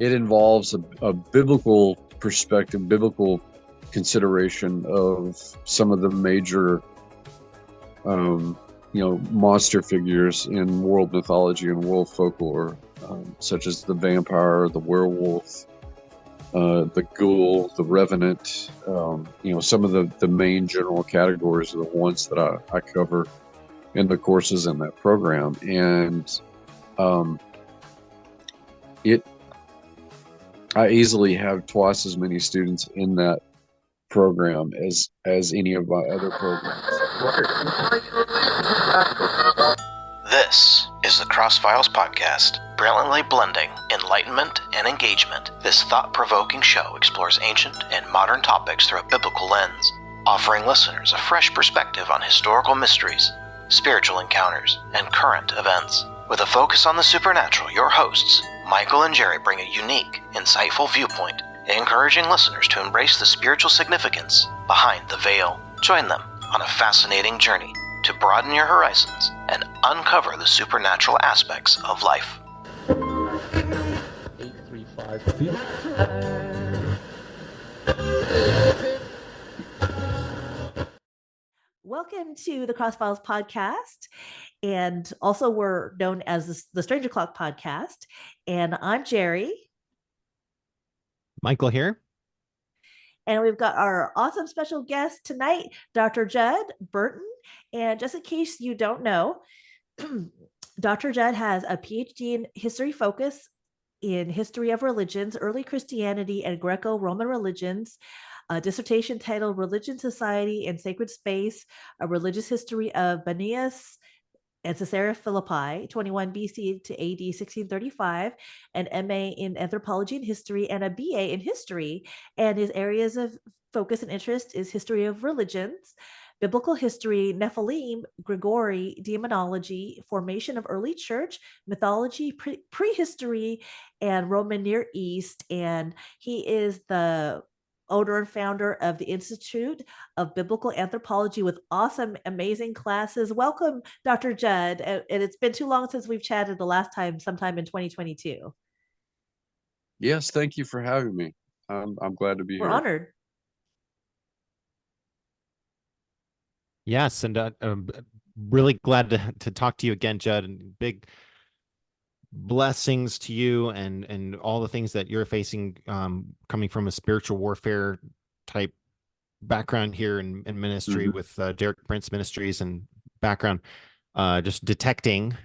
it involves a biblical perspective, biblical consideration of some of the major, monster figures in world mythology and world folklore, such as the vampire, the werewolf, the ghoul, the revenant. Some of the main general categories are the ones that I cover in the courses in that program. And I easily have twice as many students in that program as any of my other programs. This is the Crossfiles Podcast, brilliantly blending enlightenment and engagement. This thought-provoking show explores ancient and modern topics through a biblical lens, offering listeners a fresh perspective on historical mysteries, spiritual encounters, and current events. With a focus on the supernatural, your hosts, Michael and Jeri, bring a unique, insightful viewpoint, encouraging listeners to embrace the spiritual significance behind the veil. Join them on a fascinating journey to broaden your horizons and uncover the supernatural aspects of life. 835. Welcome to the Crossfiles Podcast, and also we're known as the Stranger Clock Podcast, and I'm Jeri. Michael here. And we've got our awesome special guest tonight, Dr. Judd Burton. And just in case you don't know, Dr. Judd has a PhD in history focus in history of religions, early Christianity, and Greco-Roman religions, a dissertation titled Religion, Society, and Sacred Space, a religious history of Banias and Caesarea Philippi, 21 BC to AD 1635, an MA in anthropology and history, and a BA in history. And his areas of focus and interest is history of religions, biblical history, Nephilim, Gregory, demonology, formation of early church, mythology, prehistory, and Roman Near East. And he is the owner and founder of the Institute of Biblical Anthropology with awesome, amazing classes. Welcome, Dr. Judd. And it's been too long since we've chatted the last time, sometime in 2022. Yes, thank you for having me. I'm glad to be here. We're honored. Yes, and I'm really glad to talk to you again, Judd, and big blessings to you and all the things that you're facing, coming from a spiritual warfare type background here in ministry with Derek Prince Ministries and background, just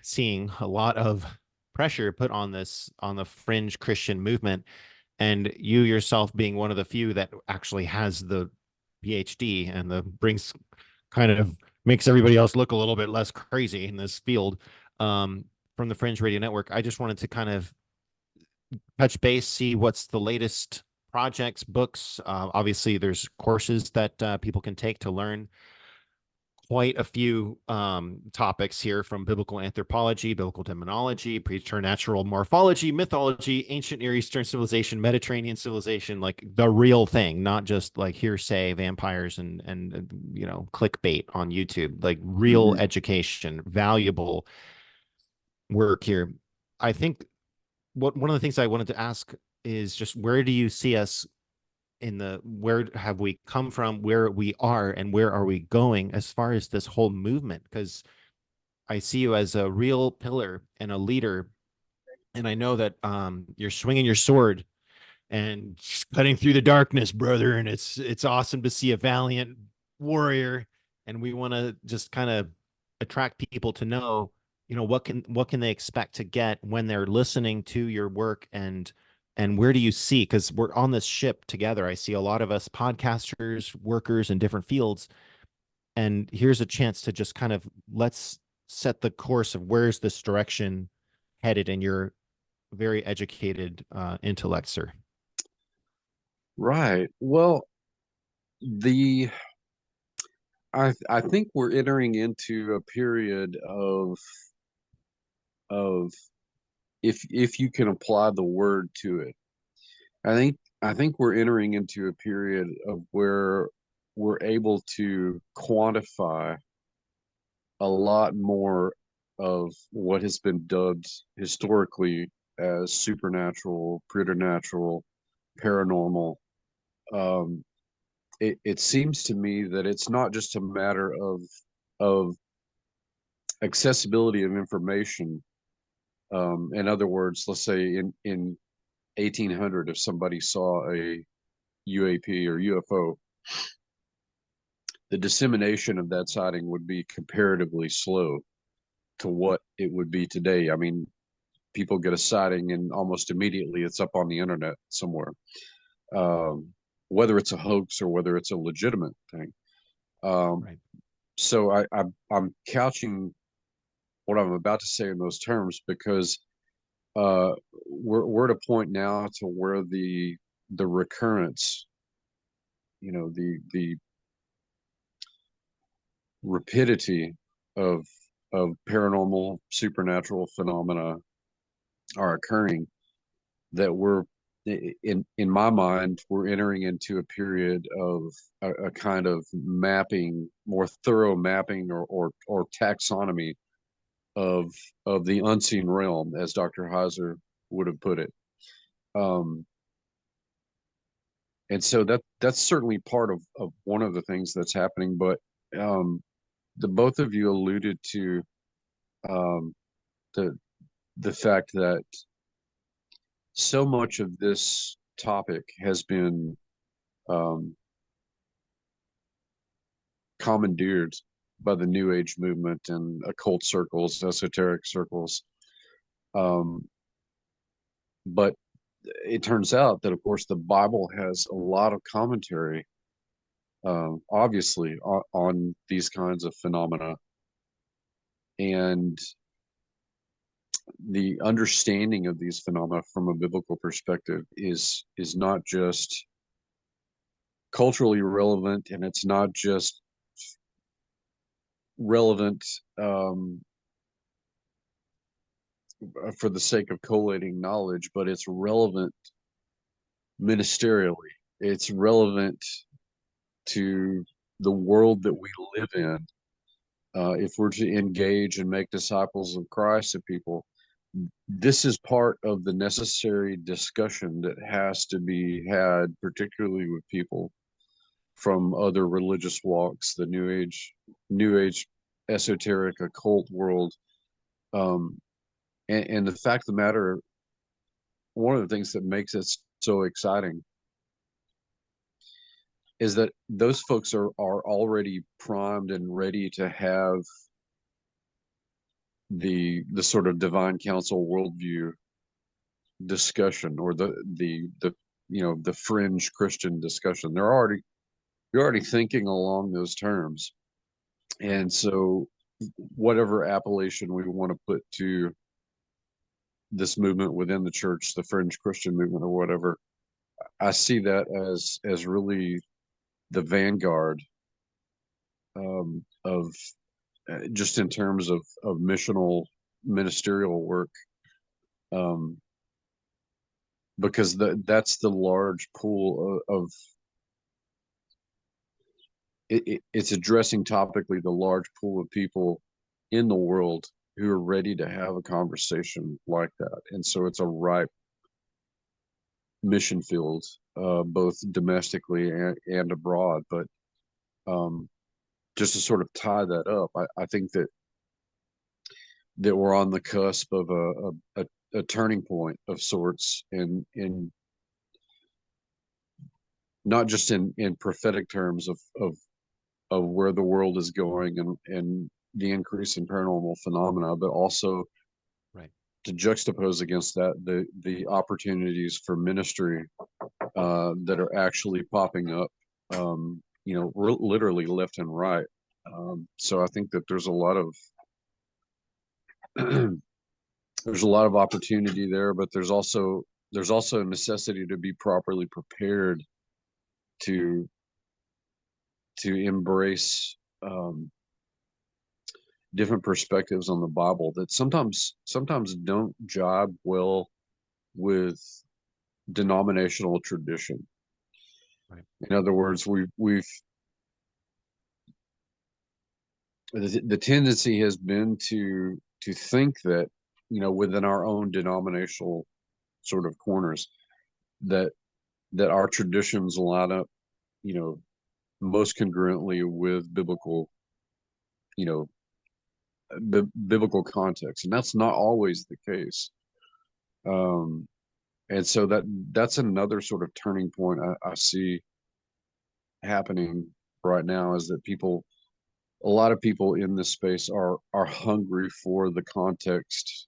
seeing a lot of pressure put on the fringe Christian movement, and you yourself being one of the few that actually has the PhD and makes everybody else look a little bit less crazy in this field. From the Fringe Radio Network, I just wanted to kind of touch base, see what's the latest projects, books. Obviously, there's courses that people can take to learn quite a few topics here, from biblical anthropology, biblical demonology, preternatural morphology, mythology, ancient Near Eastern civilization, Mediterranean civilization, like the real thing, not just like hearsay, vampires and clickbait on YouTube, like real education, valuable work here. I think one of the things I wanted to ask is just, where do you see us where have we come from, where we are, and where are we going as far as this whole movement? Because I see you as a real pillar and a leader, and I know that you're swinging your sword and cutting through the darkness, brother, and it's awesome to see a valiant warrior, and we want to just kind of attract people to know, what can they expect to get when they're listening to your work, and where do you see, because we're on this ship together. I see a lot of us podcasters, workers in different fields, and here's a chance to just kind of, let's set the course of where's this direction headed in your very educated intellect, sir. Right. Well, I think we're entering into a period of if you can apply the word to it. I think we're entering into a period of where we're able to quantify a lot more of what has been dubbed historically as supernatural, preternatural, paranormal. It seems to me that it's not just a matter of accessibility of information. In other words, let's say in 1800, if somebody saw a UAP or UFO, the dissemination of that sighting would be comparatively slow to what it would be today. I mean, people get a sighting and almost immediately it's up on the internet somewhere, whether it's a hoax or whether it's a legitimate thing. Right. So I'm couching what I'm about to say in those terms because we're at a point now to where the recurrence, the rapidity of paranormal supernatural phenomena are occurring, that we're in my mind we're entering into a period of a kind of mapping, more thorough mapping or taxonomy of the unseen realm, as Dr. Heiser would have put it. And so that's certainly part of one of the things that's happening. But the both of you alluded to the fact that so much of this topic has been commandeered by the New Age movement and occult circles, esoteric circles. But it turns out that, of course, the Bible has a lot of commentary, obviously, on these kinds of phenomena. And the understanding of these phenomena from a biblical perspective is not just culturally relevant, and it's not just relevant for the sake of collating knowledge, but it's relevant ministerially. It's relevant to the world that we live in. If we're to engage and make disciples of Christ of people, this is part of the necessary discussion that has to be had, particularly with people from other religious walks, the New Age, esoteric, occult world. And the fact of the matter, one of the things that makes it so exciting is that those folks are already primed and ready to have the sort of divine council worldview discussion, or the fringe Christian discussion. You're already thinking along those terms. And so whatever appellation we want to put to this movement within the church, the fringe Christian movement or whatever, I see that as really the vanguard of just in terms of missional ministerial work, because that's the large pool of it's addressing topically the large pool of people in the world who are ready to have a conversation like that. And so it's a ripe mission field, both domestically and abroad. But just to sort of tie that up, I think that we're on the cusp of a turning point of sorts, in not just in prophetic terms of where the world is going and the increase in paranormal phenomena, but also right, to juxtapose against that the opportunities for ministry that are actually popping up, literally left and right. So I think that there's a lot of there's a lot of opportunity there, but there's also a necessity to be properly prepared to embrace different perspectives on the Bible that sometimes don't jibe well with denominational tradition. right. In other words, we've the tendency has been to think that within our own denominational sort of corners, that our traditions line up, most congruently with biblical, you know, biblical context, and that's not always the case. And so that's another sort of turning point I see happening right now, is that a lot of people in this space are hungry for the context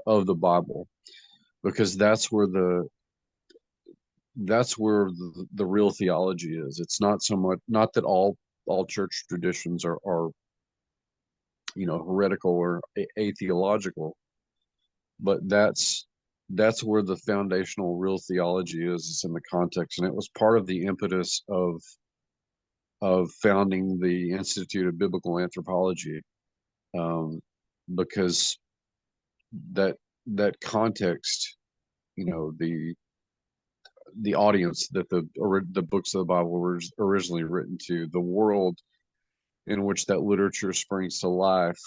of the Bible, because that's where the real theology is. It's not so much, not that all church traditions are heretical or atheological, but that's where the foundational real theology is. It's in the context, and it was part of the impetus of founding the Institute of Biblical Anthropology, because that context, the audience that the books of the Bible were originally written to, the world in which that literature springs to life,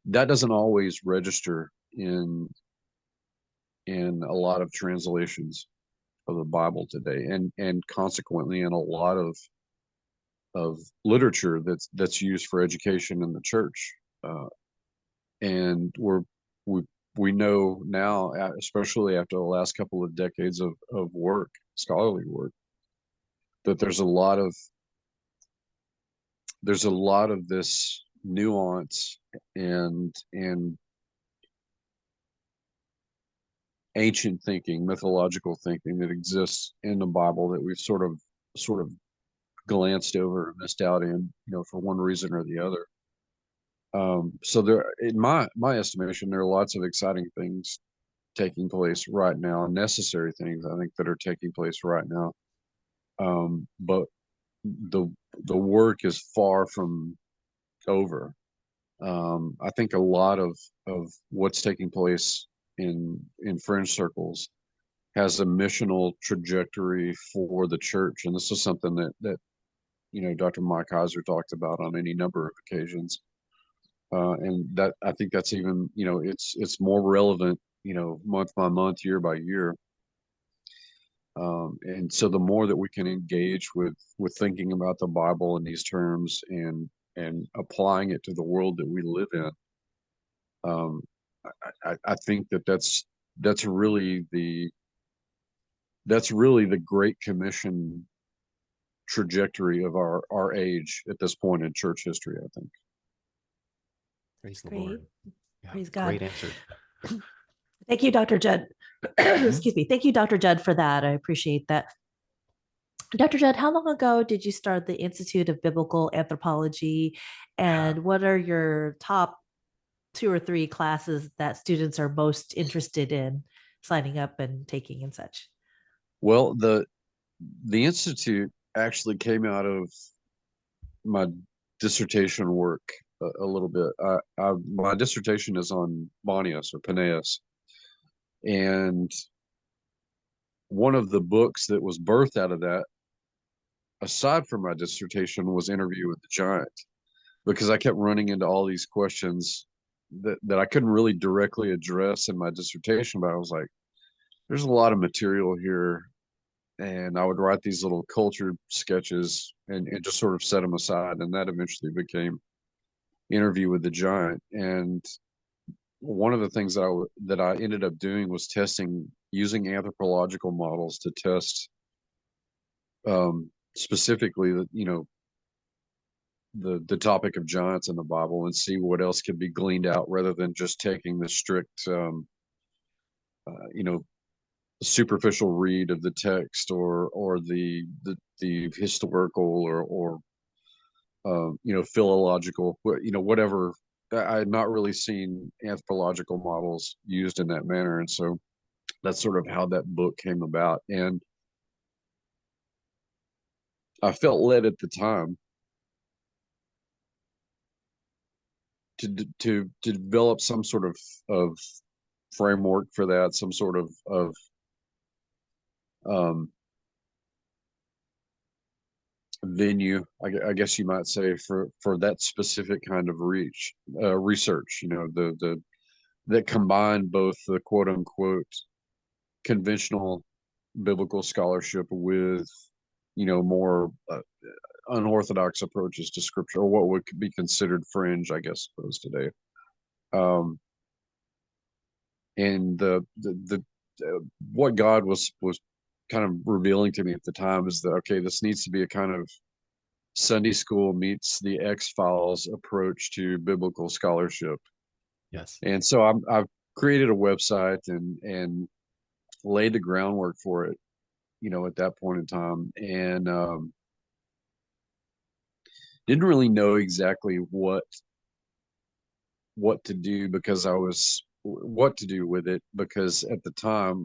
that doesn't always register in a lot of translations of the Bible today, and consequently in a lot of literature that's used for education in the church. And we know now, especially after the last couple of decades of work, scholarly work, that there's a lot of this nuance and ancient thinking, mythological thinking that exists in the Bible that we've sort of glanced over and missed out in, for one reason or the other. So there, in my estimation, there are lots of exciting things taking place right now, necessary things, I think, that are taking place right now. But the work is far from over. I think a lot of what's taking place in fringe circles has a missional trajectory for the church, and this is something that Dr. Mike Heiser talked about on any number of occasions. And that, I think that's even, it's more relevant, month by month, year by year. And so the more that we can engage with thinking about the Bible in these terms and applying it to the world that we live in, I think that's really the Great Commission trajectory of our age at this point in church history, I think. Praise the Great. Lord. Yeah, Praise God. great answer. Thank you, Dr. Judd. Excuse me. Thank you, Dr. Judd, for that. I appreciate that. Dr. Judd, how long ago did you start the Institute of Biblical Anthropology? And what are your top 2 or 3 classes that students are most interested in signing up and taking and such? Well, the Institute actually came out of my dissertation work a little bit. My dissertation is on Bonius, or Penaeus, and one of the books that was birthed out of that, aside from my dissertation, was Interview with the Giant, because I kept running into all these questions that I couldn't really directly address in my dissertation, but I was like, there's a lot of material here, and I would write these little culture sketches and just sort of set them aside, and that eventually became Interview with the Giant. And one of the things that I ended up doing was using anthropological models to test specifically the topic of giants in the Bible, and see what else could be gleaned out, rather than just taking the strict superficial read of the text, or the historical or philological, whatever. I had not really seen anthropological models used in that manner, and so that's sort of how that book came about. And I felt led at the time to develop some sort of framework for that, some sort of venue, I guess you might say, for that specific kind of research. That combined both the quote unquote conventional biblical scholarship with more unorthodox approaches to scripture, or what would be considered fringe, I guess, suppose today. And the what God was kind of revealing to me at the time is that, okay, this needs to be a kind of Sunday school meets the X-Files approach to biblical scholarship. Yes. And so I've created a website and laid the groundwork for it, at that point in time, and didn't really know exactly what to do what to do with it, because at the time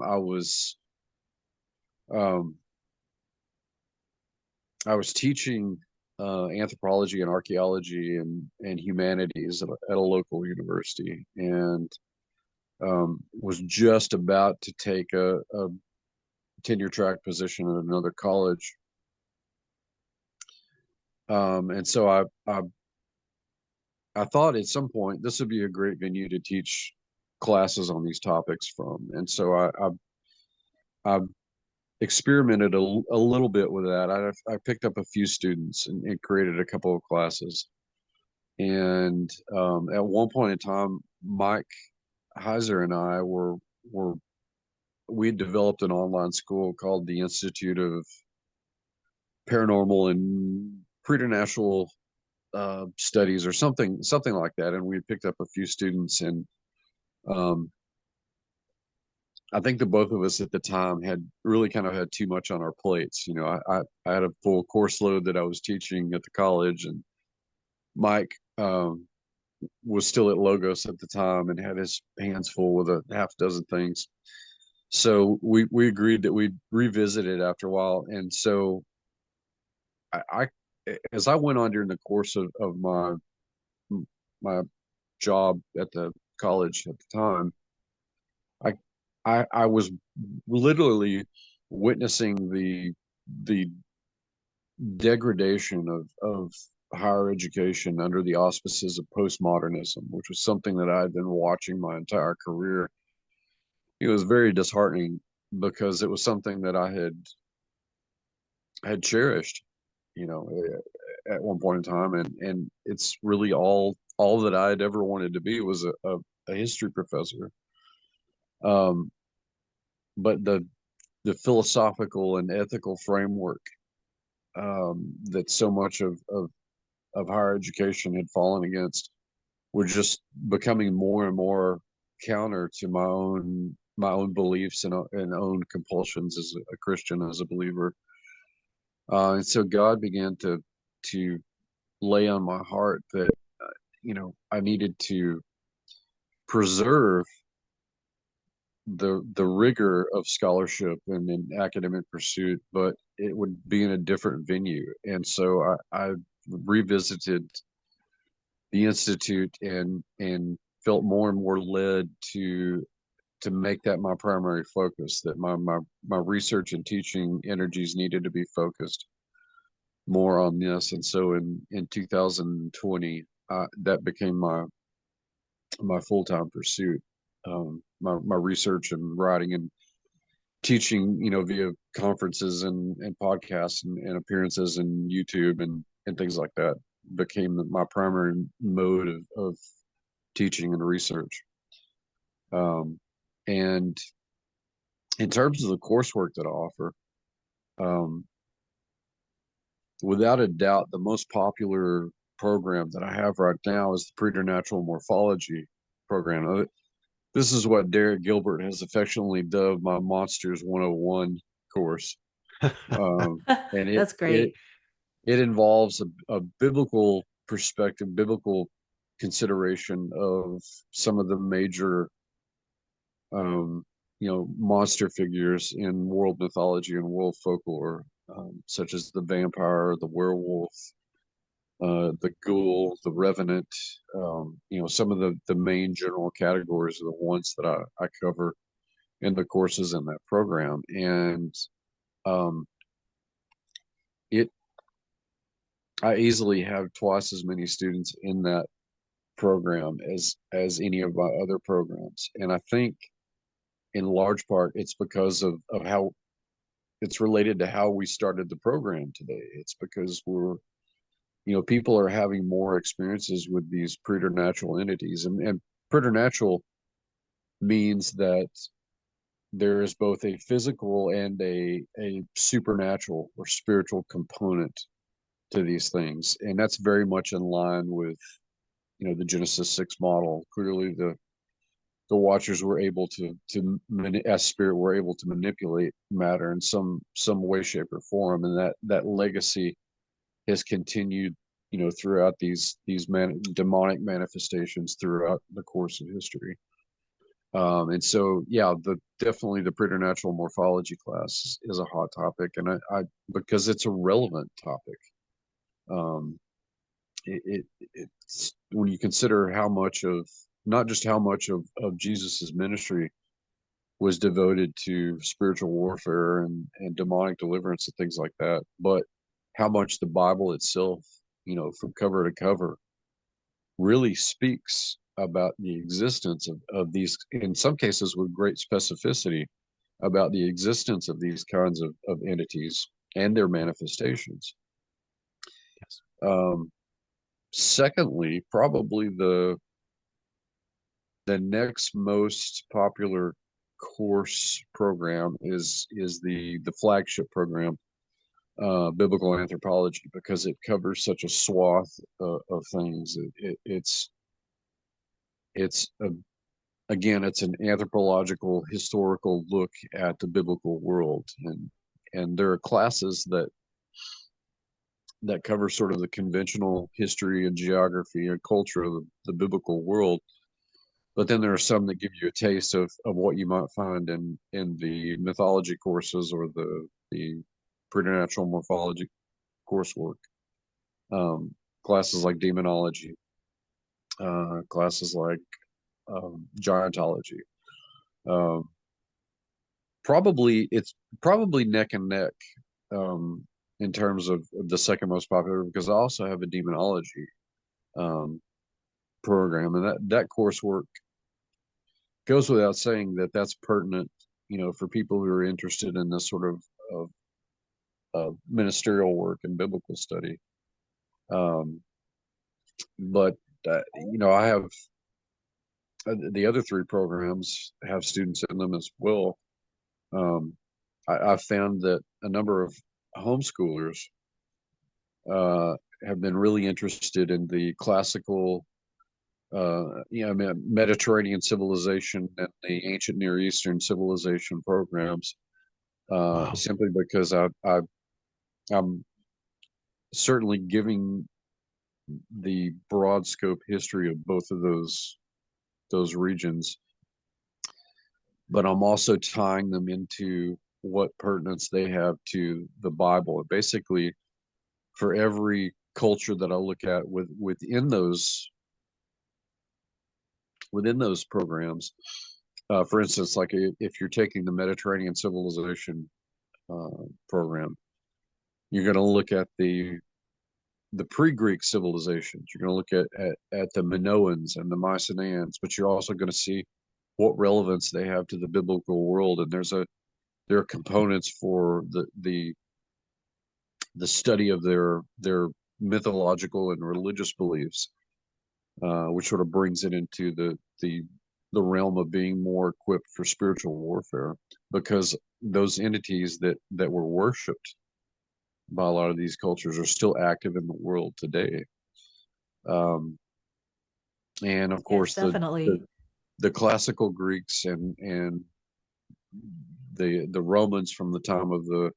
um, I was teaching anthropology and archaeology and humanities at a local university, and was just about to take a tenure track position at another college. And so I thought at some point this would be a great venue to teach classes on these topics from. And so I experimented a little bit with that. I picked up a few students and created a couple of classes. And at one point in time, Mike Heiser and I we developed an online school called the Institute of Paranormal and Preternatural Studies, or something like that. And we picked up a few students, and um, I think the both of us at the time had really kind of had too much on our plates. I had a full course load that I was teaching at the college, and Mike was still at Logos at the time and had his hands full with a half dozen things. So we agreed that we'd revisit it after a while. And so I as I went on during the course of my job at the college at the time, I was literally witnessing the degradation of higher education under the auspices of postmodernism, which was something that I had been watching my entire career. It was very disheartening because it was something that I had cherished, you know, at one point in time, and it's really all that I had ever wanted to be was a history professor. Um, but the philosophical and ethical framework that so much of higher education had fallen against were just becoming more and more counter to my own beliefs and own compulsions as a Christian, as a believer. And so God began to lay on my heart that I needed to preserve the rigor of scholarship and in academic pursuit, but it would be in a different venue. And so I revisited the institute and felt more and more led to make that my primary focus, that my research and teaching energies needed to be focused more on this. And so in 2020, that became my full-time pursuit. My research and writing and teaching, via conferences and podcasts and appearances and YouTube and things like that, became my primary mode of teaching and research. And in terms of the coursework that I offer, um, without a doubt, the most popular program that I have right now is the Preternatural Morphology program. This is what Derek Gilbert has affectionately dubbed my Monsters 101 course. And That's great. it involves a biblical perspective, biblical consideration of some of the major monster figures in world mythology and world folklore, such as the vampire, the werewolf, the ghoul, the revenant. Some of the main general categories are the ones that I cover in the courses in that program. And um, it I easily have twice as many students in that program as any of my other programs. And I think in large part it's because of how it's related to how we started the program today. It's because people are having more experiences with these preternatural entities. And preternatural means that there is both a physical and a supernatural or spiritual component to these things. And that's very much in line with, the Genesis 6 model. Clearly the Watchers were able as spirit, were able to manipulate matter in some way, shape, or form, and that legacy has continued, throughout these demonic manifestations throughout the course of history. And so, yeah, definitely the preternatural morphology class is a hot topic, and I because it's a relevant topic. It's when you consider how much of not just how much of Jesus's ministry was devoted to spiritual warfare and demonic deliverance and things like that, but how much the Bible itself, from cover to cover, really speaks about the existence of these, in some cases with great specificity, about the existence of these kinds of entities and their manifestations. Yes. Secondly, probably the next most popular course program is the flagship program, Biblical Anthropology, because it covers such a swath of things. It's again, it's an anthropological, historical look at the biblical world, and there are classes that cover sort of the conventional history and geography and culture of the biblical world. But then there are some that give you a taste of what you might find in the mythology courses or the preternatural morphology coursework. Classes like demonology, classes like giantology. It's probably neck and neck in terms of the second most popular, because I also have a demonology program, and that coursework goes without saying that that's pertinent, for people who are interested in this sort of ministerial work and biblical study. But I have the other three programs have students in them as well. I've found that a number of homeschoolers have been really interested in the classical, Mediterranean civilization and the ancient Near Eastern civilization programs, Wow. simply because I'm certainly giving the broad scope history of both of those regions, but I'm also tying them into what pertinence they have to the Bible. Basically, for every culture that I look at within those programs, for instance, like if you're taking the Mediterranean civilization program, you're going to look at the pre-Greek civilizations. You're going to look at the Minoans and the Mycenaeans, but you're also going to see what relevance they have to the biblical world. And there are components for the study of their mythological and religious beliefs, which sort of brings it into the realm of being more equipped for spiritual warfare, because those entities that were worshipped by a lot of these cultures are still active in the world today. And of course, yes, definitely. the classical Greeks and the Romans from the time of the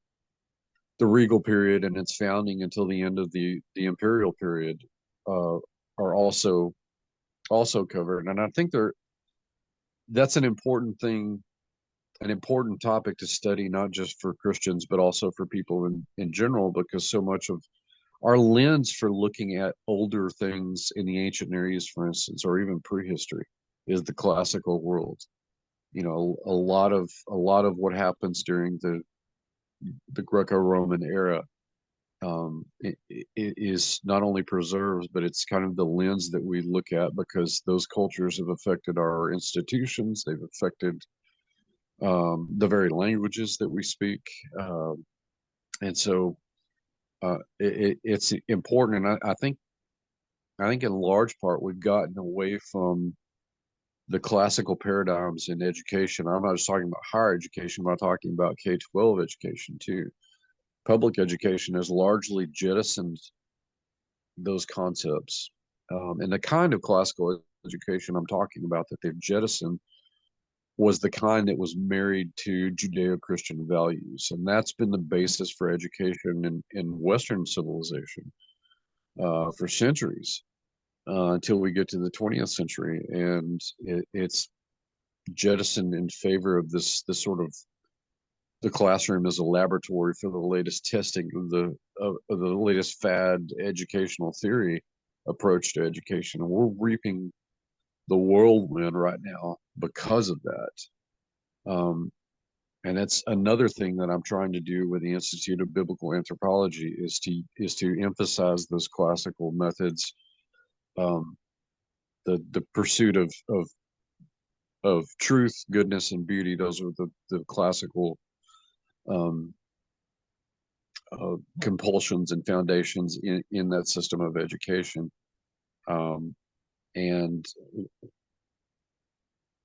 regal period and its founding until the end of the imperial period are also covered. And I think that's an important thing, an important topic to study, not just for Christians, but also for people in general, because so much of our lens for looking at older things in the ancient Near East, for instance, or even prehistory, is the classical world. A lot of what happens during the Greco-Roman era it is not only preserves, but it's kind of the lens that we look at, because those cultures have affected our institutions. They've affected the very languages that we speak. And so it's important. And I think in large part, we've gotten away from the classical paradigms in education. I'm not just talking about higher education, but I'm talking about K-12 education too. Public education has largely jettisoned those concepts. And the kind of classical education I'm talking about that they've jettisoned was the kind that was married to Judeo-Christian values. And that's been the basis for education in Western civilization for centuries, until we get to the 20th century. And it's jettisoned in favor of this sort of the classroom as a laboratory for the latest testing of the latest fad educational theory approach to education. And we're reaping the whirlwind right now because of that. And that's another thing that I'm trying to do with the Institute of Biblical Anthropology is to emphasize those classical methods, the pursuit of truth, goodness, and beauty. Those are the classical compulsions and foundations in that system of education. And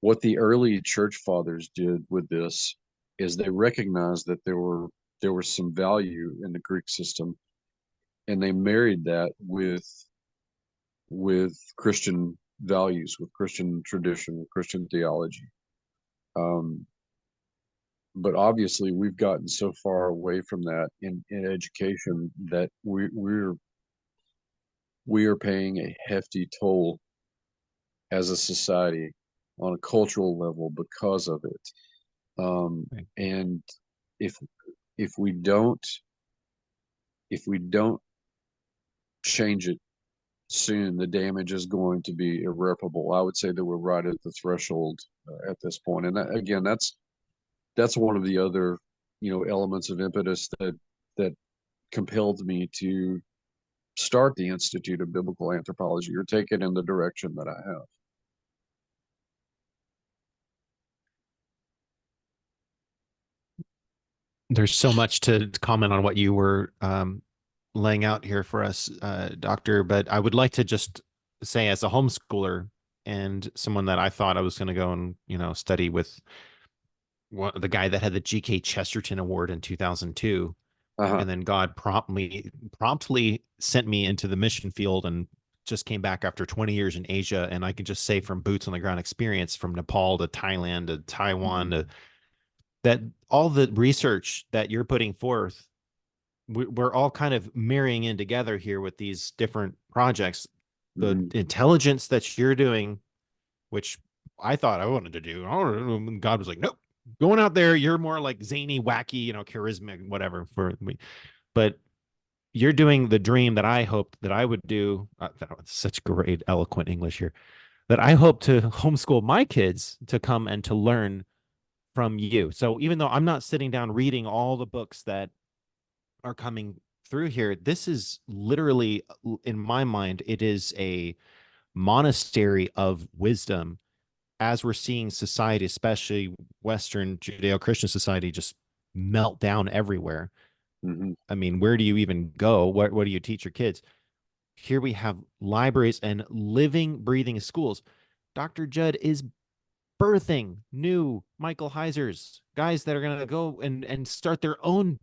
what the early church fathers did with this is they recognized that there was some value in the Greek system, and they married that with Christian values, with Christian tradition, with Christian theology. But obviously, we've gotten so far away from that in education that we are paying a hefty toll as a society on a cultural level because of it. Right. And if we don't change it soon, the damage is going to be irreparable. I would say that we're right at the threshold at this point. And again, that's one of the other elements of impetus that compelled me to start the Institute of Biblical Anthropology, or take it in the direction that I have. There's so much to comment on what you were laying out here for us, Doctor, but I would like to just say, as a homeschooler and someone that I thought I was going to go and, study with the guy that had the G.K. Chesterton Award in 2002, and then God promptly sent me into the mission field and just came back after 20 years in Asia. And I can just say, from boots on the ground experience, from Nepal to Thailand to Taiwan, to that, all the research that you're putting forth, we're all kind of marrying in together here with these different projects. The intelligence that you're doing, which I thought I wanted to do, God was like, nope, going out there, you're more like zany, wacky, charismatic, whatever for me. But you're doing the dream that I hoped that I would do. Such great, eloquent English here. That I hope to homeschool my kids to come and to learn from you. So even though I'm not sitting down reading all the books that are coming through here, this is literally, in my mind, it is a monastery of wisdom, as we're seeing society, especially Western Judeo-Christian society, just melt down everywhere. I mean, where do you even go? What do you teach your kids? Here we have libraries and living, breathing schools. Dr. Judd is birthing new Michael Heisers, guys that are going to go and start their own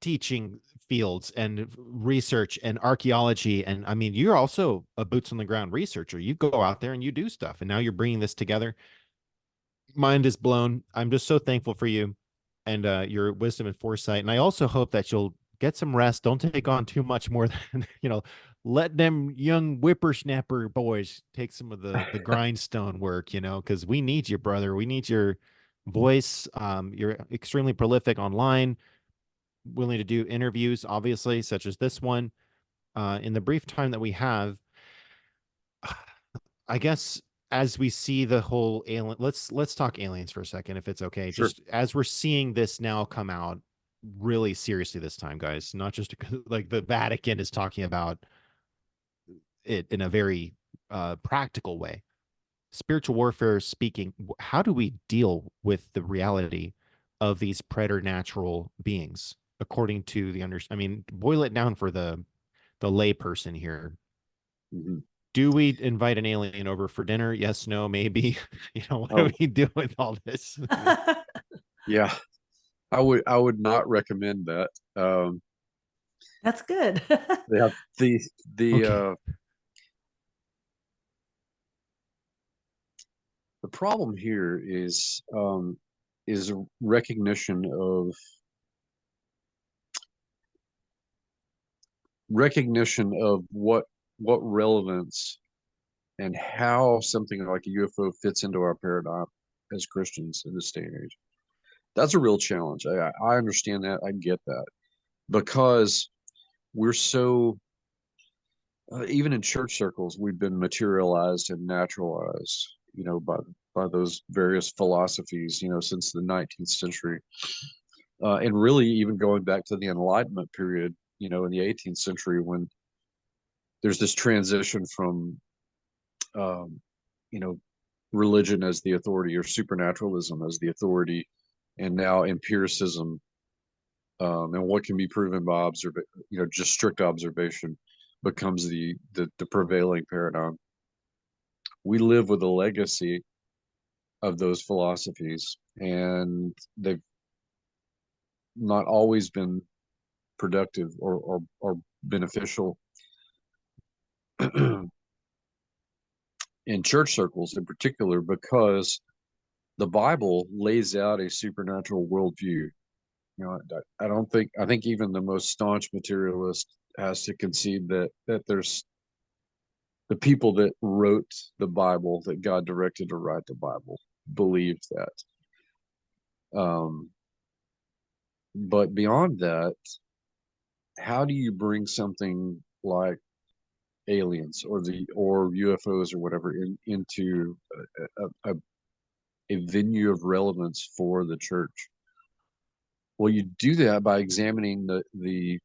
teaching fields and research and archaeology. And I mean, you're also a boots on the ground researcher. You go out there and you do stuff, and now you're bringing this together. Mind is blown. I'm just so thankful for you and your wisdom and foresight. And I also hope that you'll get some rest. Don't take on too much more than, let them young whippersnapper boys take some of the grindstone work, because we need you, brother. We need your voice. You're extremely prolific online, willing to do interviews, obviously, such as this one. In the brief time that we have, I guess, as we see the whole alien, let's talk aliens for a second, if it's okay. Sure. Just as we're seeing this now come out, really seriously this time, guys. Not just like the Vatican is talking about it in a very practical way. Spiritual warfare speaking, how do we deal with the reality of these preternatural beings according to the I mean, boil it down for the lay person here. Mm-hmm. Do we invite an alien over for dinner? Yes, no, maybe. What do we do with all this? Yeah, I would not recommend that. That's good. Yeah, the Okay. the problem here is a recognition of what relevance and how something like a UFO fits into our paradigm as Christians in this day and age. That's a real challenge. I understand that. I get that, because we're so even in church circles, we've been materialized and naturalized, by those various philosophies, since the 19th century, and really even going back to the Enlightenment period, in the 18th century, when there's this transition from, um, you know, religion as the authority, or supernaturalism as the authority, and now empiricism, and what can be proven by just strict observation becomes the prevailing paradigm. We live with a legacy of those philosophies, and they've not always been productive or beneficial in church circles in particular, because the Bible lays out a supernatural worldview. I think even the most staunch materialist has to concede that there's the people that wrote the Bible, that God directed to write the Bible, believed that. But beyond that, how do you bring something like aliens or UFOs or whatever into a venue of relevance for the church? Well, you do that by examining the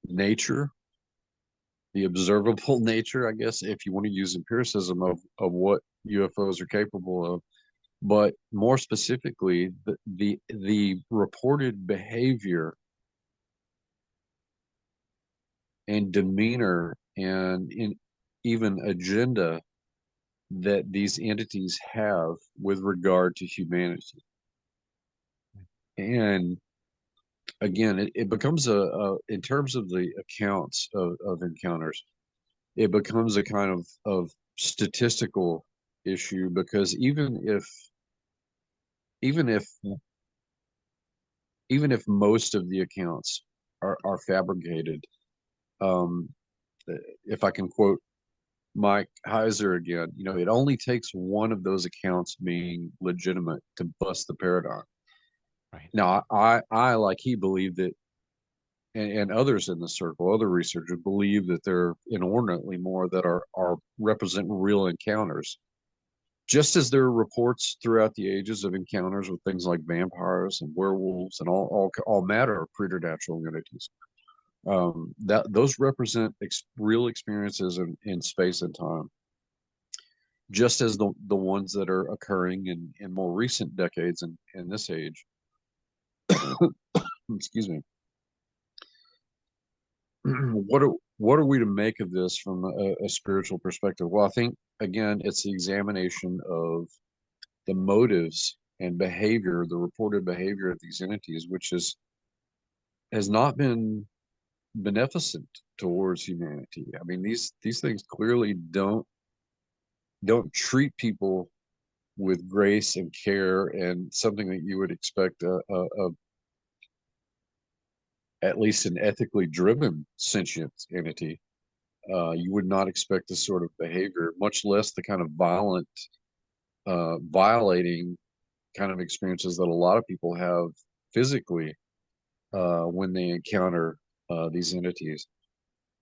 nature, the observable nature, I guess, if you want to use empiricism of what UFOs are capable of, but more specifically, the reported behavior and demeanor and even agenda that these entities have with regard to humanity. And again, it becomes in terms of the accounts of encounters, it becomes a kind of statistical issue, because even if even if most of the accounts are fabricated, um, if I can quote Mike Heiser again, it only takes one of those accounts being legitimate to bust the paradigm. Right. Now, I like he believed that, and others in the circle, other researchers believe that there are inordinately more that are represent real encounters, just as there are reports throughout the ages of encounters with things like vampires and werewolves and all matter of preternatural entities. That those represent real experiences in space and time, just as the ones that are occurring in more recent decades in this age. Excuse me. What are we to make of this from a spiritual perspective? Well, I think again, it's the examination of the motives and behavior, the reported behavior of these entities, which has not been beneficent towards humanity. I mean, these things clearly don't treat people with grace and care, and something that you would expect at least an ethically driven sentient entity. You would not expect this sort of behavior, much less the kind of violent, violating kind of experiences that a lot of people have physically when they encounter these entities.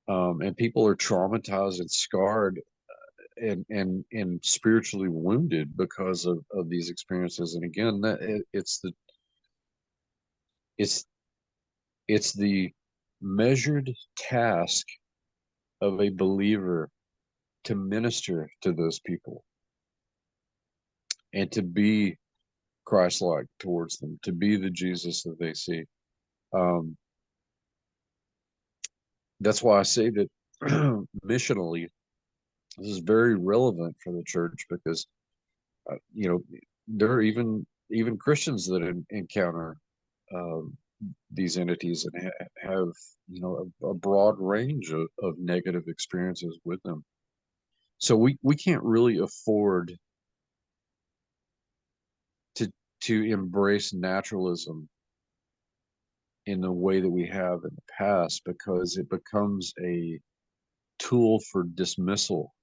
And people are traumatized and scarred and spiritually wounded because of these experiences. And again, it's It's it's the measured task of a believer to minister to those people and to be Christ-like towards them, to be the Jesus that they see. That's why I say that missionally, this is very relevant for the church, because there are even Christians that encounter um, these entities and have a broad range of negative experiences with them. So we can't really afford to embrace naturalism in the way that we have in the past, because it becomes a tool for dismissal.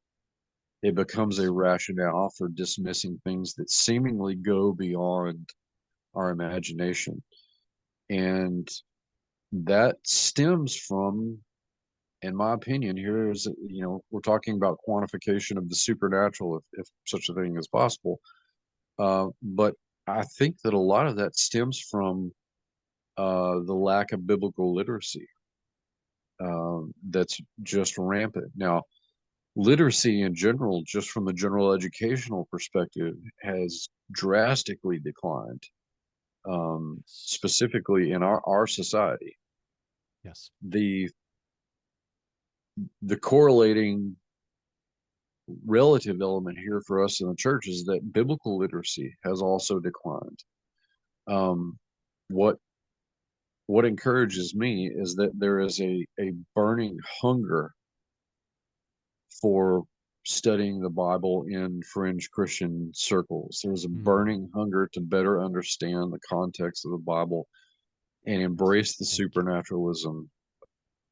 It becomes a rationale for dismissing things that seemingly go beyond our imagination. And that stems from, in my opinion, here is, we're talking about quantification of the supernatural, if such a thing is possible. But I think that a lot of that stems from the lack of biblical literacy that's just rampant. Now, literacy in general, just from a general educational perspective, has drastically declined, specifically in our society. Yes. The correlating relative element here for us in the church is that biblical literacy has also declined. What encourages me is that there is a burning hunger for studying the Bible in fringe Christian circles. There's a burning hunger to better understand the context of the Bible and embrace the supernaturalism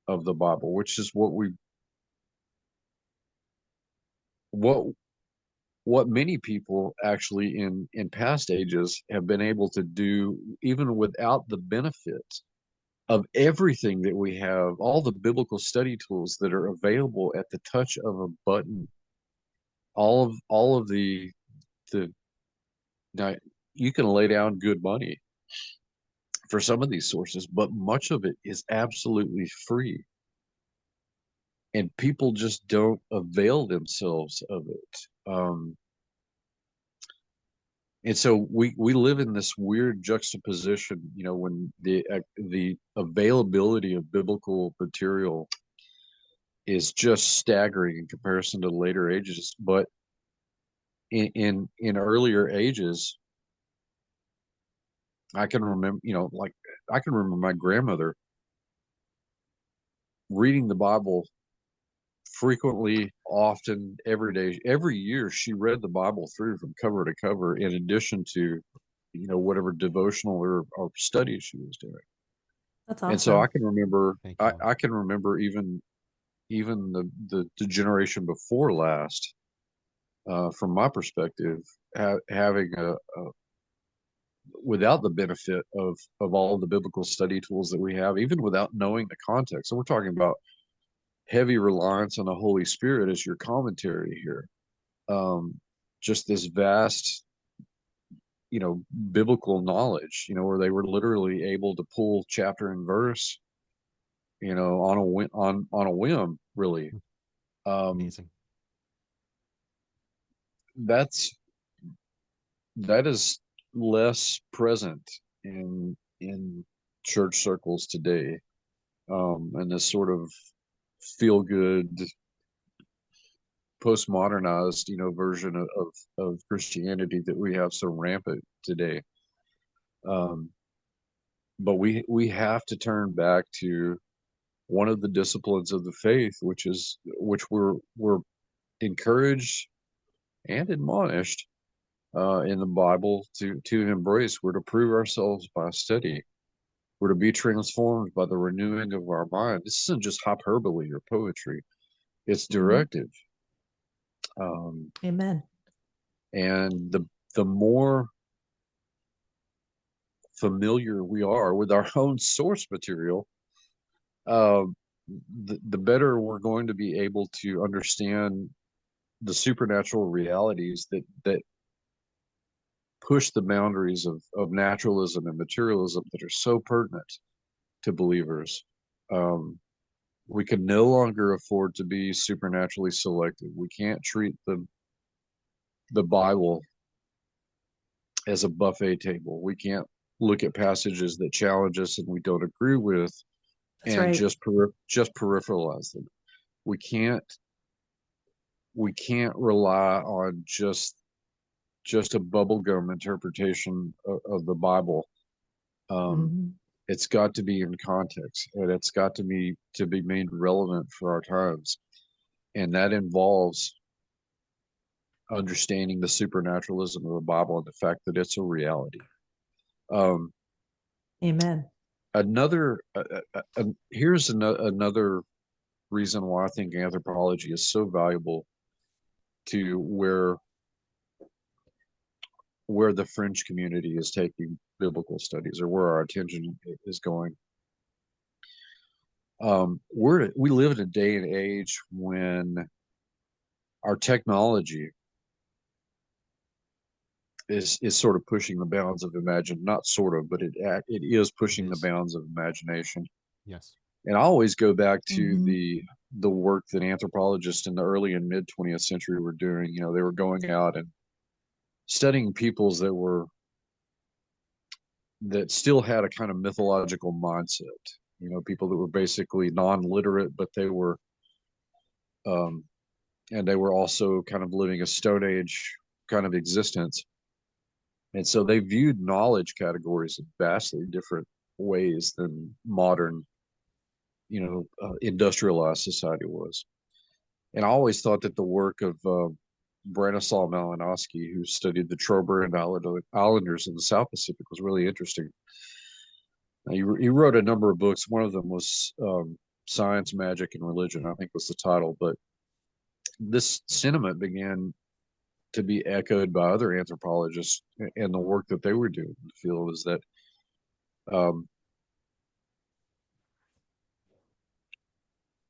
of the Bible, which is what many people actually in past ages have been able to do, even without the benefit of everything that we have, all the biblical study tools that are available at the touch of a button. All of the now, you can lay down good money for some of these sources, but much of it is absolutely free, and people just don't avail themselves of it. And so we live in this weird juxtaposition, when the availability of biblical material is just staggering in comparison to later ages. But in earlier ages, I can remember, I can remember my grandmother reading the Bible frequently, often, every day. Every year she read the Bible through from cover to cover, in addition to whatever devotional or studies she was doing. That's And so awesome. I can remember, I can remember even the generation before last, from my perspective, having a without the benefit of all the biblical study tools that we have, even without knowing the context. So we're talking about heavy reliance on the Holy Spirit as your commentary here. Just this vast, biblical knowledge, where they were literally able to pull chapter and verse, on a whim, really. Amazing. That is less present in church circles today, and this sort of feel good postmodernized version of Christianity that we have so rampant today. But we have to turn back to one of the disciplines of the faith, which we're encouraged and admonished in the Bible to embrace. We're to prove ourselves by study. We're to be transformed by the renewing of our mind. This isn't just hyperbole or poetry; it's directive. Amen. And the more familiar we are with our own source material, the better we're going to be able to understand the supernatural realities that push the boundaries of naturalism and materialism that are so pertinent to believers. We can no longer afford to be supernaturally selective. We can't treat the Bible as a buffet table. We can't look at passages that challenge us and we don't agree with That's and right. just peripheralize them. We can't rely on just a bubblegum interpretation of the Bible. Mhm. It's got to be in context, and it's got to be made relevant for our times, and that involves understanding the supernaturalism of the Bible and the fact that it's a reality. Amen. Here's another reason why I think anthropology is so valuable to where the fringe community is taking biblical studies, or where our attention is going. We live in a day and age when our technology is sort of pushing the bounds of not sort of, but it is pushing the bounds of imagination. Yes. And I always go back to Mhm. the work that anthropologists in the early and mid 20th century were doing. You know, they were going out and studying peoples that still had a kind of mythological mindset. You know, people that were basically non-literate, but they were and they were also kind of living a Stone Age kind of existence. And so they viewed knowledge categories in vastly different ways than modern, industrialized society was. And I always thought that the work of Branislaw Malinowski, who studied the Trobriand Islanders in the South Pacific, was really interesting. He wrote a number of books. One of them was Science, Magic, and Religion, I think was the title. But this sentiment began to be echoed by other anthropologists and the work that they were doing in the field, is that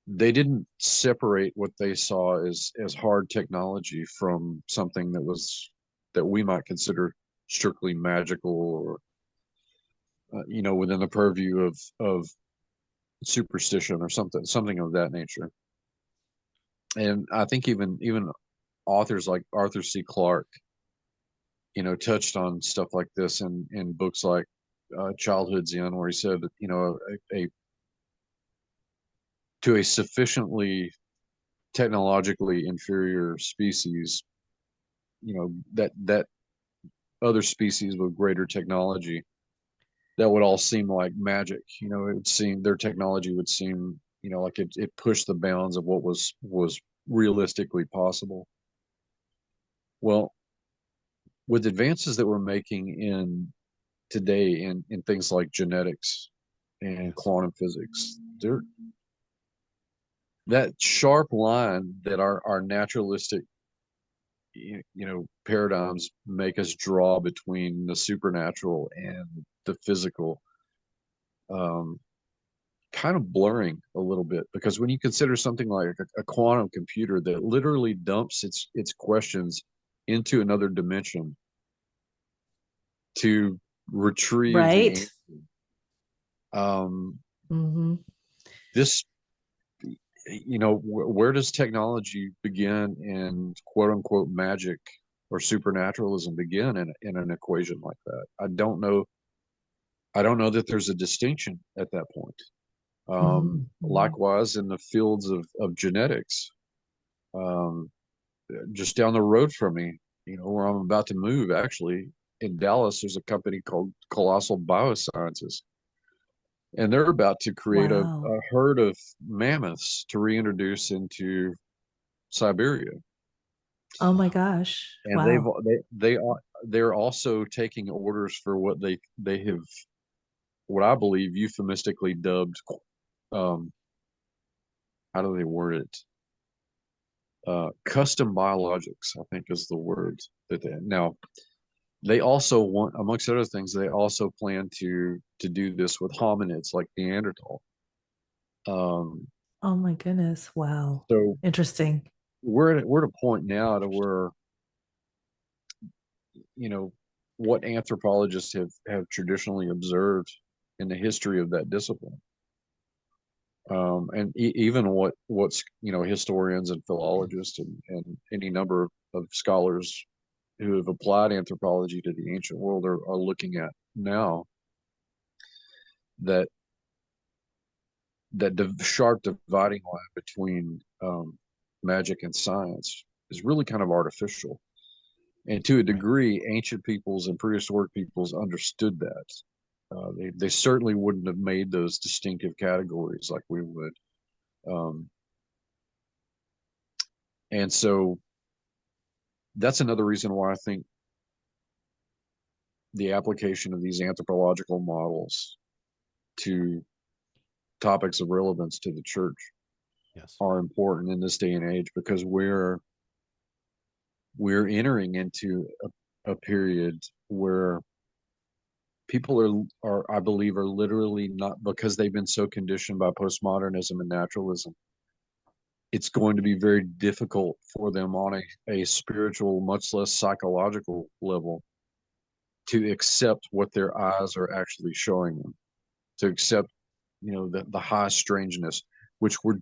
they didn't separate what they saw as hard technology from something that we might consider strictly magical, or within the purview of superstition or something of that nature. And I think even authors like Arthur C. Clarke, touched on stuff like this in books like Childhood's End, where he said that, to a sufficiently technologically inferior species, that other species with greater technology, that would all seem like magic. It would seem, their technology would seem, like it pushed the bounds of what was realistically possible. Well, with advances that we're making today in things like genetics and quantum physics, that sharp line that our naturalistic paradigms make us draw between the supernatural and the physical, kind of blurring a little bit, because when you consider something like a quantum computer that literally dumps its questions into another dimension to retrieve the Right. answer, Mhm. this, where does technology begin and quote unquote magic or supernaturalism begin in an equation like that? I don't know that there's a distinction at that point. Mhm. Mhm. Likewise, in the fields of genetics, just down the road from me, where I'm about to move, actually, in Dallas, there's a company called Colossal Biosciences, and they're about to create a Wow. herd of mammoths to reintroduce into Siberia. Oh my gosh. And Wow. they're also taking orders for what they have, what I believe, euphemistically dubbed, um, how do they word it? Custom biologics, I think, is the word that they also want, amongst other things, they also plan to do this with hominids like Neanderthal. Um, Oh my goodness. Wow. so Interesting. we're at a point now to where, you know, what anthropologists have traditionally observed in the history of that discipline. And even what's historians and philologists and any number of scholars who have applied anthropology to the ancient world are looking at now, that sharp dividing line between magic and science is really kind of artificial. And to a degree, ancient peoples and prehistoric peoples understood that. They certainly wouldn't have made those distinctive categories like we would. And so that's another reason why I think the application of these anthropological models to topics of relevance to the church are important in this day and age, because we're entering into a period where people are I believe are literally not, because they've been so conditioned by postmodernism and naturalism, it's going to be very difficult for them on a spiritual, much less psychological level, to accept what their eyes are actually showing them, to accept the high strangeness, which we're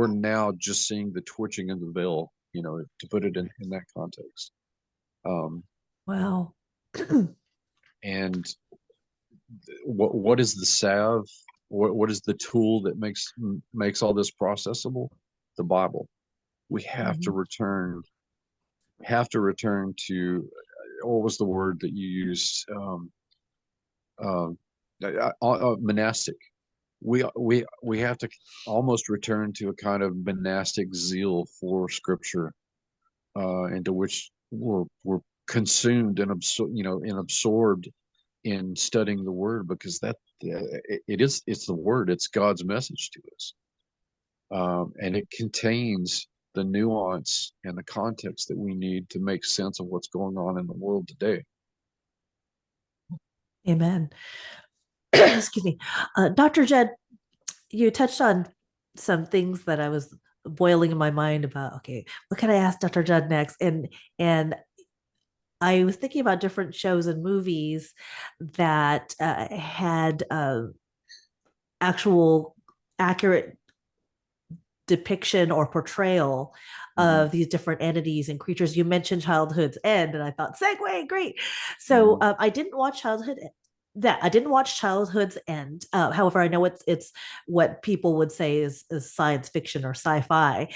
now just seeing the twitching of the veil, to put it in that context. Wow. And what is the salve? What is the tool that makes all this processable? The Bible. We have to return. To what was the word that you used? Monastic. We have to almost return to a kind of monastic zeal for Scripture, into which we're consumed and absorbed in studying the Word, because it's the Word. It's God's message to us, and it contains the nuance and the context that we need to make sense of what's going on in the world today. Amen. Excuse me. Dr. Judd, you touched on some things that I was boiling in my mind about. Okay, what can I ask Dr. Judd next? And I was thinking about different shows and movies that had actual accurate depiction or portrayal of these different entities and creatures. You mentioned Childhood's End, and I thought, segue, great. So I didn't watch Childhood's End. However, I know it's what people would say is science fiction or sci-fi.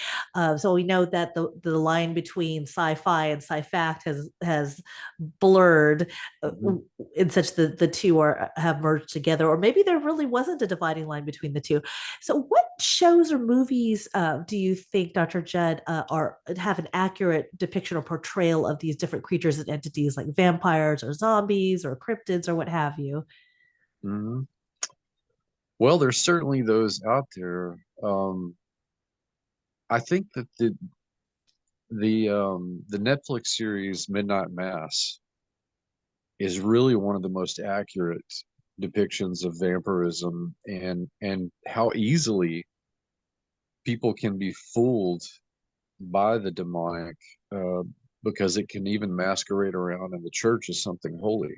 So we know that the line between sci-fi and sci-fact has blurred, in such the two have merged together, or maybe there really wasn't a dividing line between the two. So what shows or movies do you think, Dr. Judd, have an accurate depiction or portrayal of these different creatures and entities, like vampires or zombies or cryptids or what have you? Well, there's certainly those out there. I think that the Netflix series Midnight Mass is really one of the most accurate depictions of vampirism, and how easily people can be fooled by the demonic, because it can even masquerade around in the church as something holy.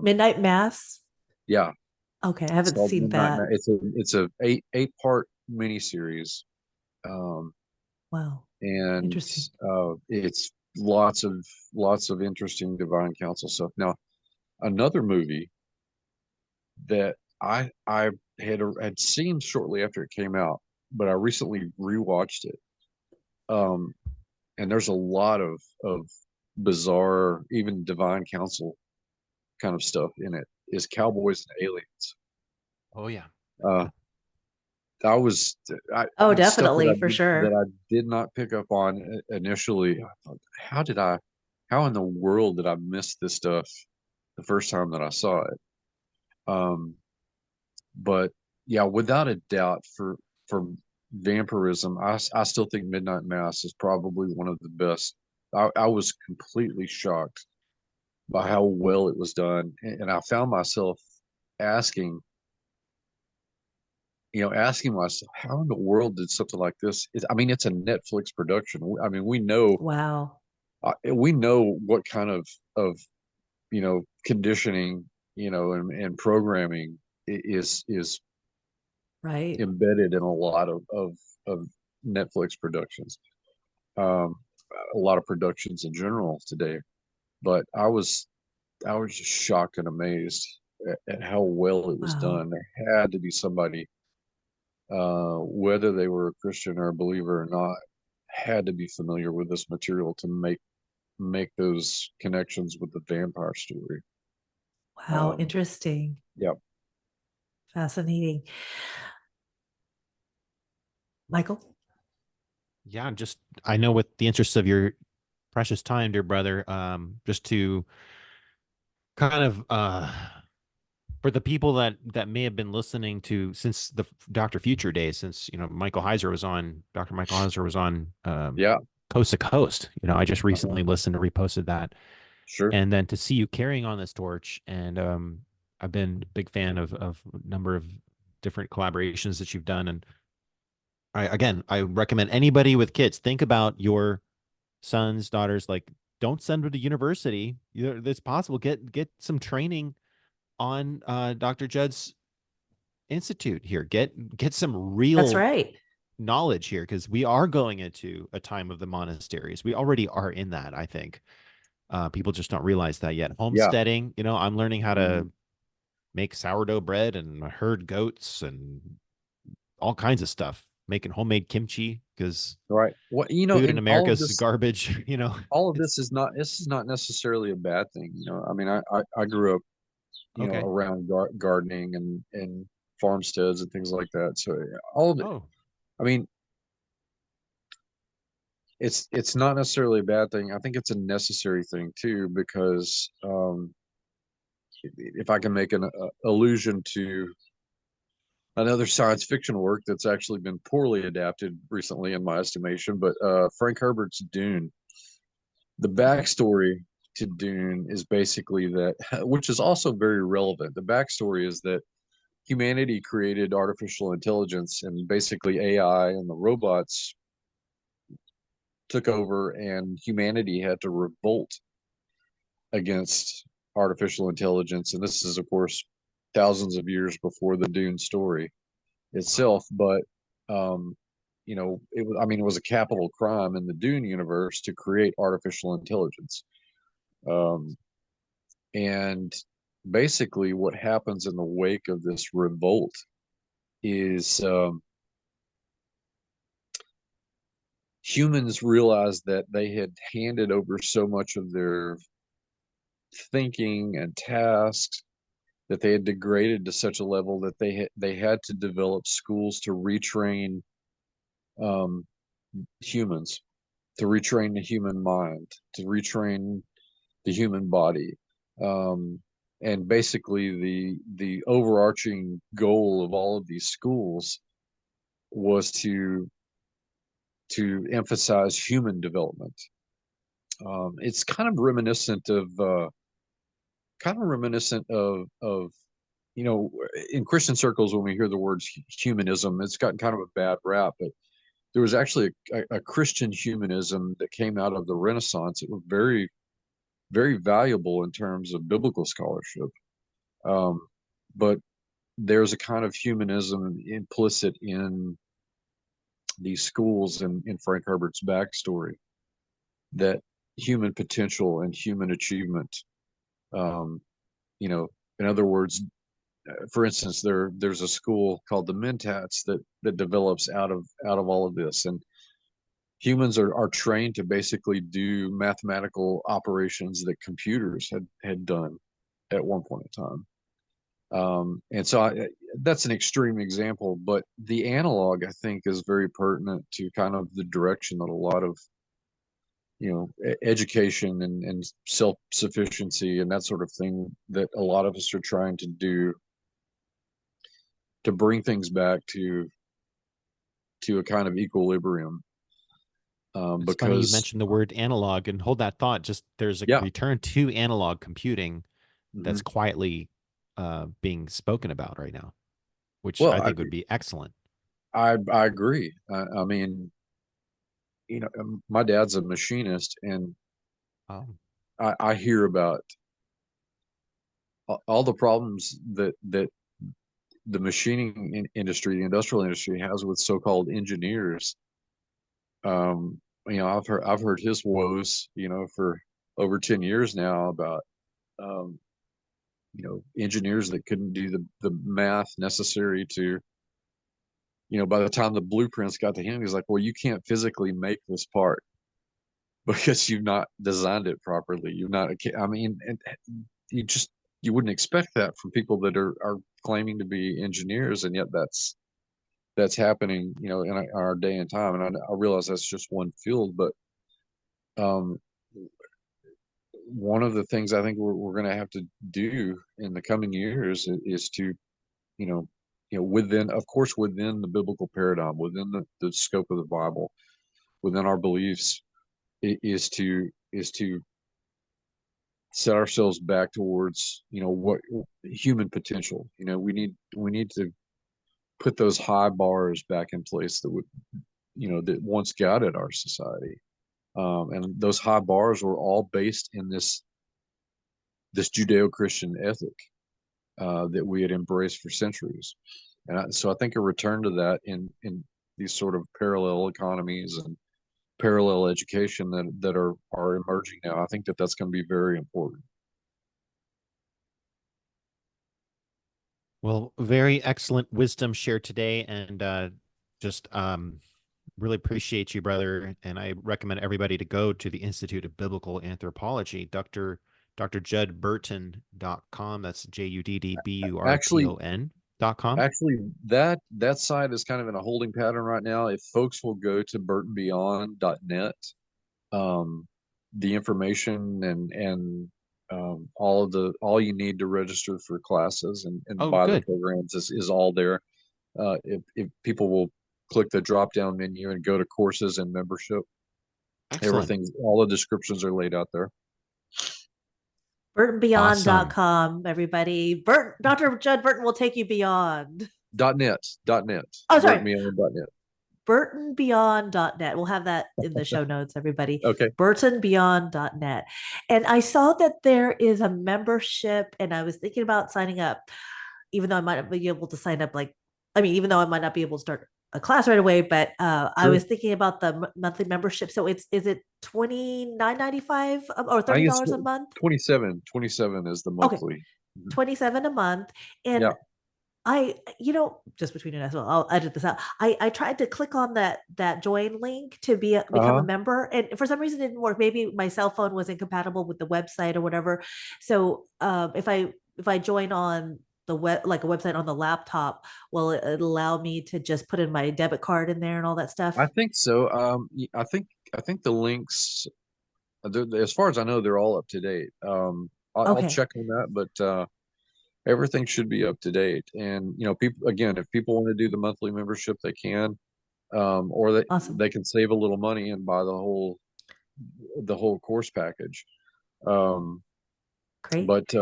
Midnight Mass. Yeah. Okay, I haven't seen that. It's a eight-part miniseries. Wow. And Interesting. it's lots of interesting divine counsel stuff. Now, another movie that I had seen shortly after it came out, but I recently rewatched it. And there's a lot of bizarre, even divine counsel kind of stuff in it, is Cowboys and Aliens. Oh yeah. Definitely, for sure. That I did not pick up on initially. I thought, how in the world did I miss this stuff the first time that I saw it? But yeah, without a doubt, for vampirism, I still think Midnight Mass is probably one of the best. I was completely shocked by how well it was done, and I found myself asking myself, how in the world did something like this? It's a Netflix production. I mean, we know Wow. we know what kind of conditioning, and programming is Right. embedded in a lot of Netflix productions, um, a lot of productions in general today. But I was just shocked and amazed at how well it was Wow. done. There had to be somebody, whether they were a Christian or a believer or not, had to be familiar with this material to make those connections with the vampire story. Wow. Interesting. Yeah. Fascinating. Michael? Yeah, just I know with the interest of your precious time, dear brother, just to kind of for the people that may have been listening to since the Dr. Future days, since Michael Heiser was on, Dr. Michael Heiser was on Yeah. Coast to Coast. I just Uh-huh. recently listened and reposted that. Sure. And then to see you carrying on this torch, and I've been a big fan of a number of different collaborations that you've done. And I recommend anybody with kids, think about your sons, daughters, like don't send them to university. It's possible. Get some training on Dr. Judd's institute here. Get some That's real right. knowledge here, because we are going into a time of the monasteries. We already are in that, I think. People just don't realize that yet. Yeah. Homesteading, I'm learning how Mhm. to make sourdough bread and herd goats and all kinds of stuff, making homemade kimchi, because Right. Well, food in and America is garbage. all of It's this is not necessarily a bad thing. I mean, I grew up, okay. around gardening and farmsteads and things like that. So all of it, Oh, I mean, it's not necessarily a bad thing. I think it's a necessary thing too, because if I can make an allusion to another science fiction work that's actually been poorly adapted recently, in my estimation, but Frank Herbert's Dune. The backstory to Dune is basically that, which is also very relevant. The backstory is that humanity created artificial intelligence, and basically AI and the robots took over, and humanity had to revolt against artificial intelligence. And this is, of course, thousands of years before the Dune story itself. But it was, I mean, it was a capital crime in the Dune universe to create artificial intelligence. Um, and basically, what happens in the wake of this revolt is, humans realized that they had handed over so much of their thinking and tasks, that they had degraded to such a level that they had to develop schools to retrain, um, humans, to retrain the human mind, to retrain the human body. Um, and basically, the overarching goal of all of these schools was to emphasize human development. It's kind of reminiscent of in Christian circles, when we hear the words humanism, it's gotten kind of a bad rap, but there was actually a Christian humanism that came out of the Renaissance. It was very, very valuable in terms of biblical scholarship. Um, but there's a kind of humanism implicit in these schools and in Frank Herbert's backstory, that human potential and human achievement, um, you know, in other words, for instance, there's a school called the Mentats that develops out of all of this, and humans are trained to basically do mathematical operations that computers had done at one point in time. And so that's an extreme example, but the analog, I think, is very pertinent to kind of the direction that a lot of education and self-sufficiency and that sort of thing, that a lot of us are trying to do, to bring things back to a kind of equilibrium. it's funny you Because mentioned the word analog, and hold that thought. Just there's a yeah. return to analog computing Hmm. that's quietly being spoken about right now, which Well, I think would be excellent. I agree. I mean, my dad's a machinist, and Um, I hear about all the problems that the machining industry, the industrial industry has with so-called engineers. I've heard his woes, for over 10 years now about, engineers that couldn't do the math necessary to, by the time the blueprints got to him, he's like, well, you can't physically make this part because you've not designed it properly. You've not, I mean, and you wouldn't expect that from people that are claiming to be engineers, and yet that's happening, in our day and time. And I realize that's just one field, but um, one of the things I think we're going to have to do in the coming years is to, within, of course, within the biblical paradigm, within the scope of the Bible, within our beliefs, is to set ourselves back towards, what human potential. We need to put those high bars back in place that would, that once guided our society. And those high bars were all based in this Judeo-Christian ethic that we had embraced for centuries. And so I think a return to that in these sort of parallel economies and parallel education that are emerging now, I think that's going to be very important. Well, very excellent wisdom shared today, and just really appreciate you, brother. And I recommend everybody to go to the Institute of Biblical Anthropology, drjuddburton.com. That's JUDDBURTON.com. Actually, that site is kind of in a holding pattern right now. If folks will go to burtonbeyond.net, the information and all you need to register for classes and buy the programs is all there. If people will click the drop down menu and go to courses and membership, all the descriptions are laid out there. BurtonBeyond.com, everybody. Dr. Judd Burton will take you beyond. .net. Oh, sorry. BurtonBeyond.net. BurtonBeyond.net. We'll have that in the show notes, everybody. Okay. BurtonBeyond.net. And I saw that there is a membership, and I was thinking about signing up, even though I might not be able to sign up even though I might not be able to start a class right away, but I was thinking about the monthly membership. So is it $29.95 or $30 a month? 27 is the monthly. Okay. $27 a month. And I, just between you and us, I'll edit this out. I tried to click on that join link to become a member, and for some reason it didn't work. Maybe my cell phone was incompatible with the website or whatever. So if I join on the web, like a website on the laptop, will it allow me to just put in my debit card in there and all that stuff? I think so. I think the links, as far as I know, they're all up to date. I'll check on that, but everything should be up to date. And people, again, if people want to do the monthly membership, they can, or they can save a little money and buy the whole course package. Great. But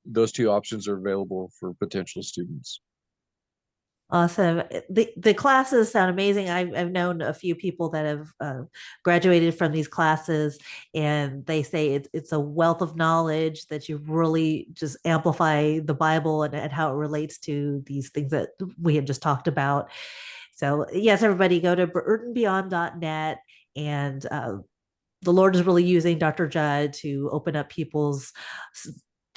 those two options are available for potential students. Awesome. The classes sound amazing. I've known a few people that have graduated from these classes, and they say it's a wealth of knowledge that you really just amplify the Bible and how it relates to these things that we had just talked about. So yes, everybody go to burtonbeyond.net, and the Lord is really using Dr. Judd to open up people's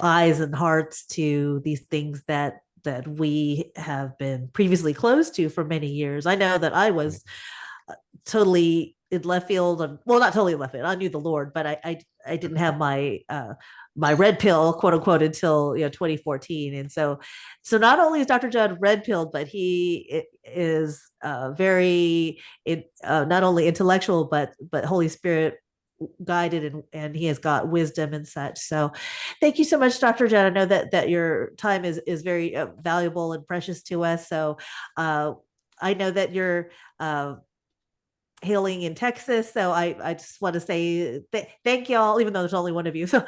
eyes and hearts to these things that we have been previously closed to for many years. I know that I was totally in left field, well, not totally left field. I knew the Lord, but I didn't have my my red pill, quote unquote, until 2014. And so not only is Dr. Judd red pilled, but he is very not only intellectual but Holy Spirit guided, and he has got wisdom and such. So thank you so much, Dr. Judd. I know that your time is very valuable and precious to us. So I know that you're hailing in Texas. So I just want to say thank y'all, even though there's only one of you. So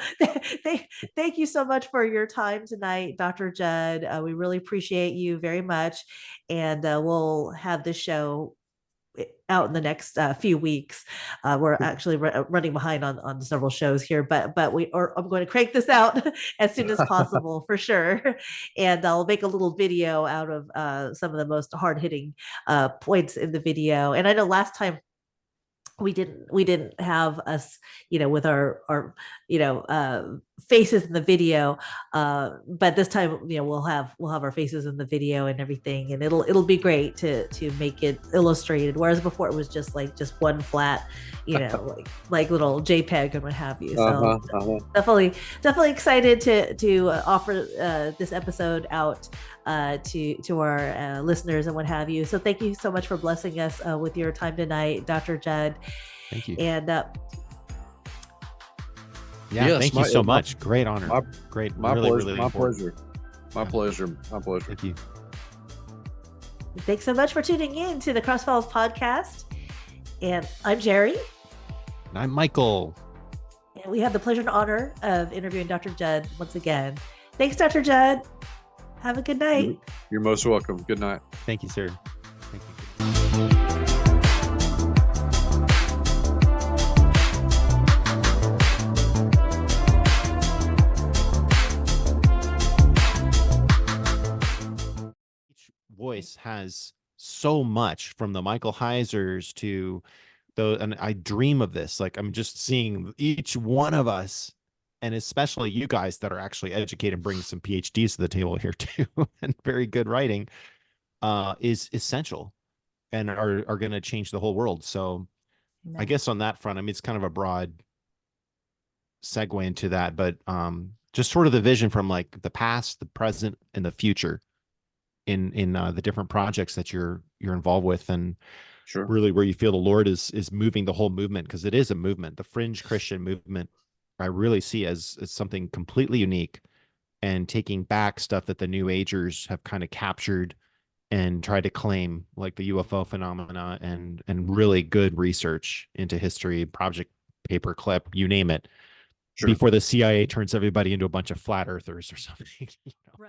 thank you so much for your time tonight, Dr. Judd. We really appreciate you very much. And we'll have this show out in the next few weeks. We're actually running behind on several shows here, but I'm going to crank this out as soon as possible for sure. And I'll make a little video out of some of the most hard hitting points in the video. And I know last time we didn't have us, with our faces in the video, but this time, we'll have our faces in the video and everything, and it'll be great to make it illustrated, whereas before it was just one flat, like little JPEG and what have you. So definitely excited to offer this episode out to our listeners and what have you. So thank you so much for blessing us with your time tonight, Dr. Judd. Thank you. And thank you so much. Great honor. My Really pleasure. My pleasure. Thank you. Thanks so much for tuning in to the Crossfiles podcast. And I'm Jeri. And I'm Michael. And we have the pleasure and honor of interviewing Dr. Judd once again. Thanks, Dr. Judd. Have a good night. You're most welcome. Good night. Thank you, sir. Thank you. Each voice has so much, from the Michael Heisers to and I dream of this. Like, I'm just seeing each one of us, and especially you guys that are actually educated and bring some PhDs to the table here too, and very good writing, is essential and are going to change the whole world. So I guess on that front, I mean, it's kind of a broad segue into that, but just sort of the vision from like the past, the present, and the future in the different projects that you're involved with, and sure, really where you feel the Lord is moving the whole movement, because it is a movement. The fringe Christian movement, I really see as something completely unique, and taking back stuff that the New Agers have kind of captured and tried to claim, like the UFO phenomena, and really good research into history, project paperclip, you name it, sure, before the CIA turns everybody into a bunch of flat earthers or something. Right.